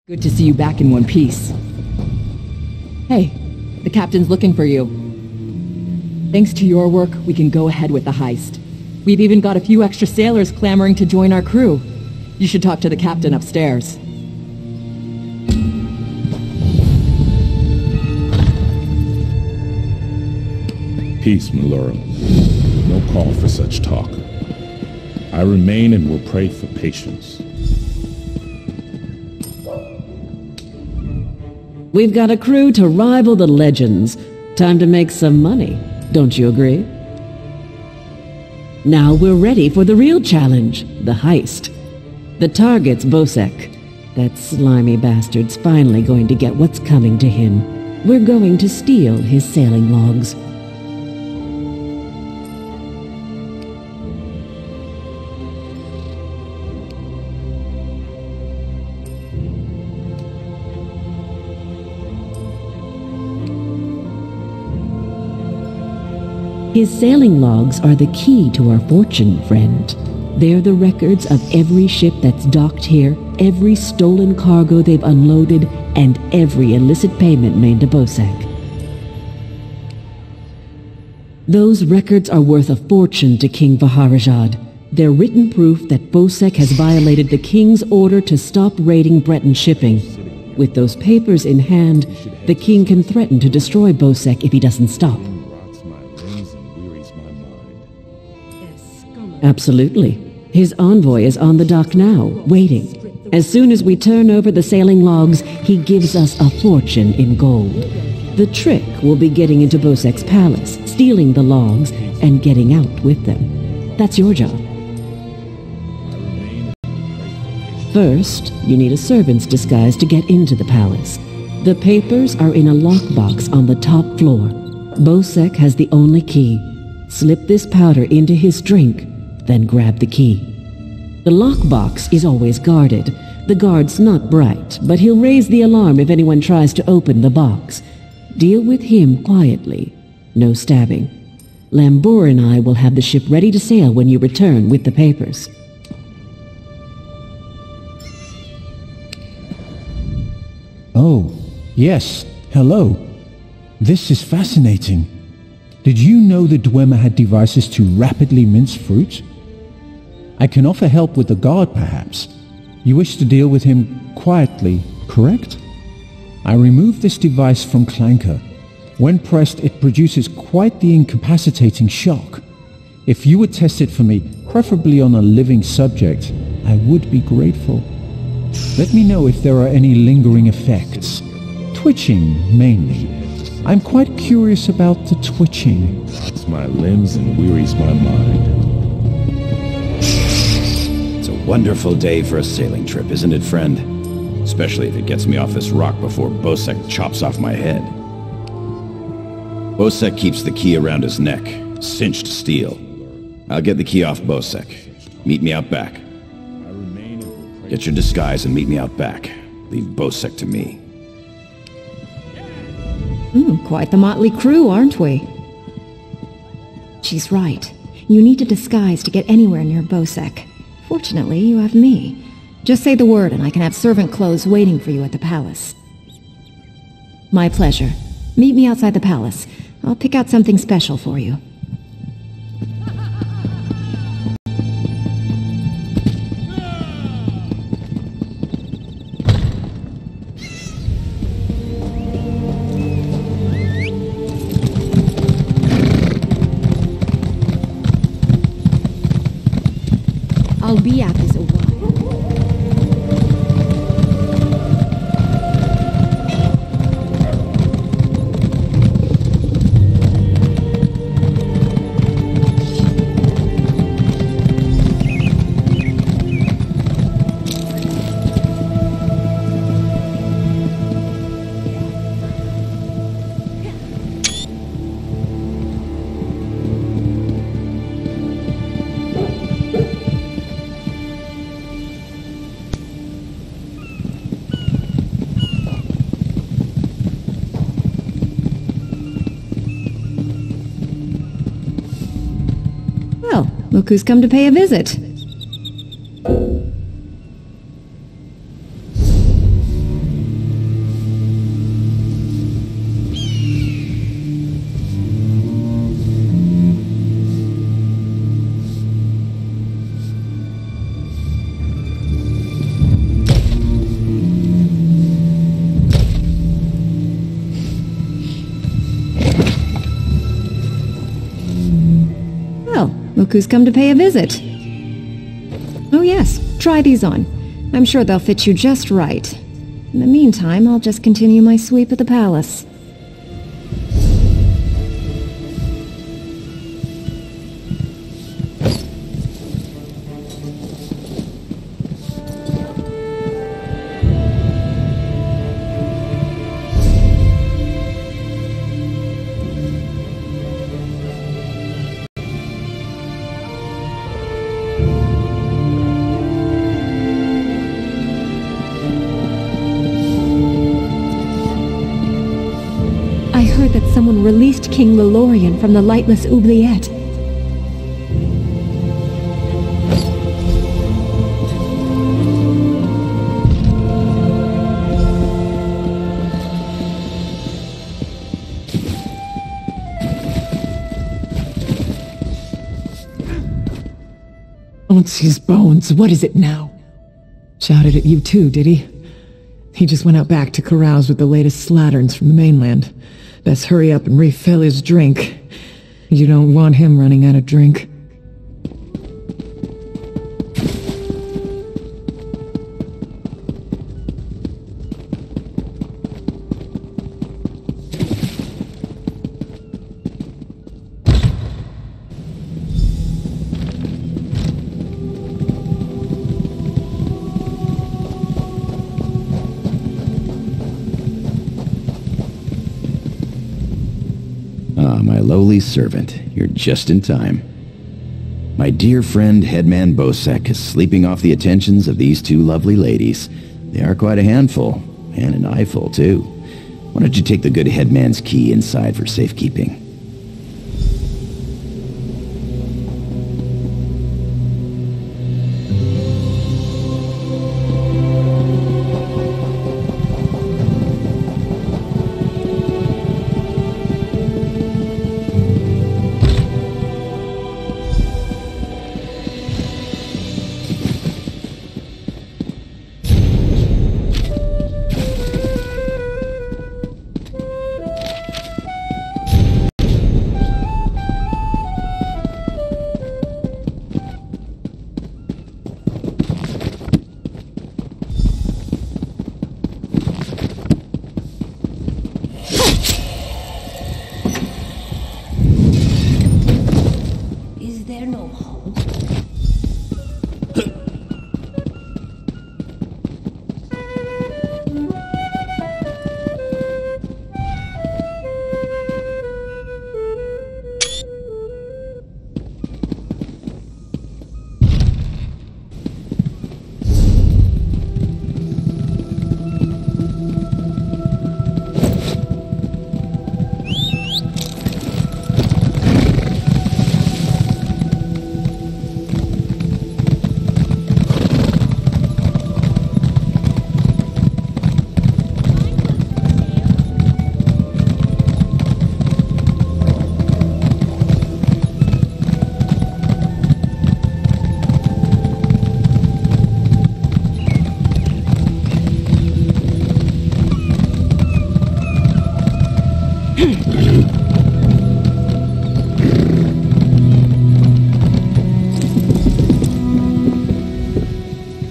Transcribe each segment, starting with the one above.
Good to see you back in one piece. Hey, the captain's looking for you. Thanks to your work, we can go ahead with the heist. We've even got a few extra sailors clamoring to join our crew. You should talk to the captain upstairs. Peace, Melora. No call for such talk. I remain and will pray for patience. We've got a crew to rival the legends. Time to make some money, don't you agree? Now we're ready for the real challenge, the heist. The target's Bosek. That slimy bastard's finally going to get what's coming to him. We're going to steal his sailing logs. His sailing logs are the key to our fortune, friend. They're the records of every ship that's docked here, every stolen cargo they've unloaded, and every illicit payment made to Bosek. Those records are worth a fortune to King Vaharajad. They're written proof that Bosek has violated the king's order to stop raiding Breton shipping. With those papers in hand, the king can threaten to destroy Bosek if he doesn't stop. Absolutely. His envoy is on the dock now, waiting. As soon as we turn over the sailing logs, he gives us a fortune in gold. The trick will be getting into Bosek's palace, stealing the logs, and getting out with them. That's your job. First, you need a servant's disguise to get into the palace. The papers are in a lockbox on the top floor. Bosek has the only key. Slip this powder into his drink, then grab the key. The lockbox is always guarded. The guard's not bright, but he'll raise the alarm if anyone tries to open the box. Deal with him quietly. No stabbing. Lambor and I will have the ship ready to sail when you return with the papers. Oh, yes. Hello. This is fascinating. Did you know the Dwemer had devices to rapidly mince fruit? I can offer help with the guard, perhaps. You wish to deal with him quietly, correct? I removed this device from Clanker. When pressed, it produces quite the incapacitating shock. If you would test it for me, preferably on a living subject, I would be grateful. Let me know if there are any lingering effects. Twitching, mainly. I'm quite curious about the twitching. Rots my limbs and wearies my mind. It's a wonderful day for a sailing trip, isn't it, friend? Especially if it gets me off this rock before Bosek chops off my head. Bosek keeps the key around his neck, cinched steel. I'll get the key off Bosek. Meet me out back. Get your disguise and meet me out back. Leave Bosek to me. Quite the motley crew, aren't we? She's right. You need a disguise to get anywhere near Bosek. Fortunately, you have me. Just say the word and I can have servant clothes waiting for you at the palace. My pleasure. Meet me outside the palace. I'll pick out something special for you. I'll be at this a while. Look who's come to pay a visit. look who's come to pay a visit. Oh yes, try these on. I'm sure they'll fit you just right. In the meantime, I'll just continue my sweep of the palace. Someone released King Lelorian from the lightless oubliette. Onsi's bones, what is it now? Shouted at you too, did he? He just went out back to carouse with the latest slatterns from the mainland. Best hurry up and refill his drink. You don't want him running out of drink. My lowly servant, you're just in time. My dear friend Headman Bosek is sleeping off the attentions of these two lovely ladies. They are quite a handful, and an eyeful too. Why don't you take the good Headman's key inside for safekeeping?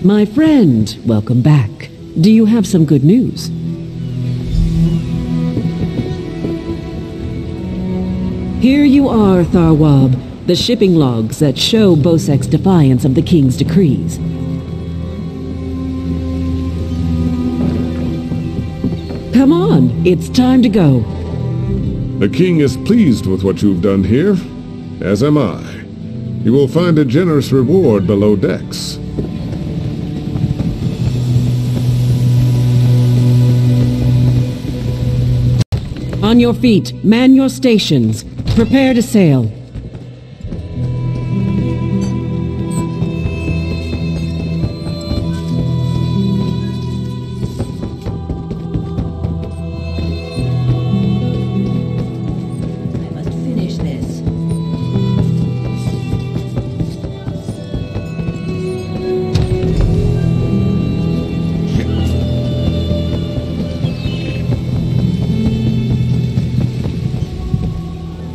My friend, welcome back. Do you have some good news? Here you are, Tharwab, the shipping logs that show Bosek's defiance of the king's decrees. Come on, it's time to go. The king is pleased with what you've done here, as am I. You will find a generous reward below decks. On your feet, man your stations. Prepare to sail.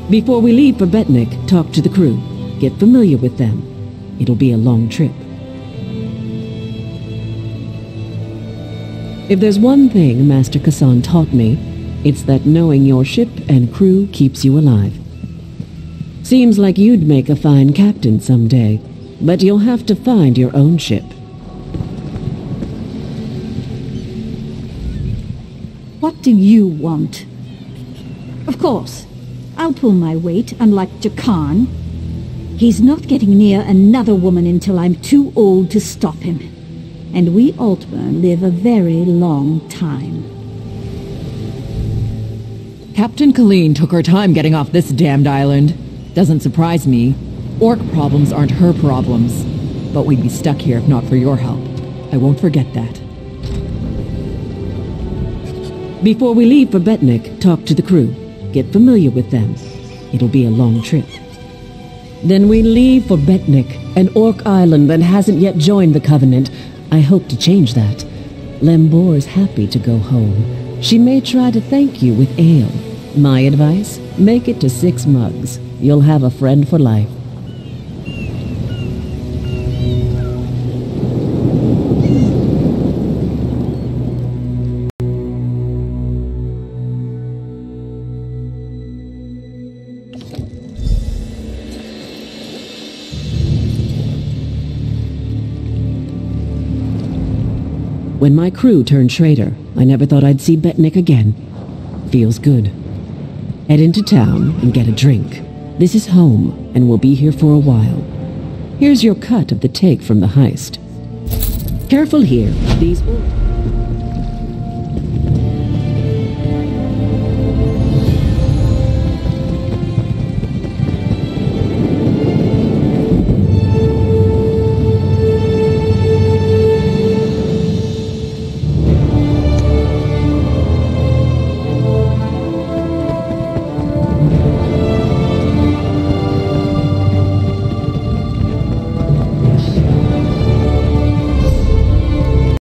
Before we leave for Betnik, talk to the crew. Get familiar with them. It'll be a long trip. If there's one thing Master Kassan taught me, it's that knowing your ship and crew keeps you alive. Seems like you'd make a fine captain someday, but you'll have to find your own ship. What do you want? Of course, I'll pull my weight, unlike Jakan. He's not getting near another woman until I'm too old to stop him. And we Altmer live a very long time. Captain Colleen took her time getting off this damned island. Doesn't surprise me. Orc problems aren't her problems. But we'd be stuck here if not for your help. I won't forget that. Before we leave for Betnik, talk to the crew. Get familiar with them. It'll be a long trip. Then we leave for Betnik, an orc island that hasn't yet joined the Covenant. I hope to change that. Lembor's happy to go home. She may try to thank you with ale. My advice? Make it to 6 mugs. You'll have a friend for life. When my crew turned traitor, I never thought I'd see Betnik again. Feels good. Head into town and get a drink. This is home, and we'll be here for a while. Here's your cut of the take from the heist. Careful here. These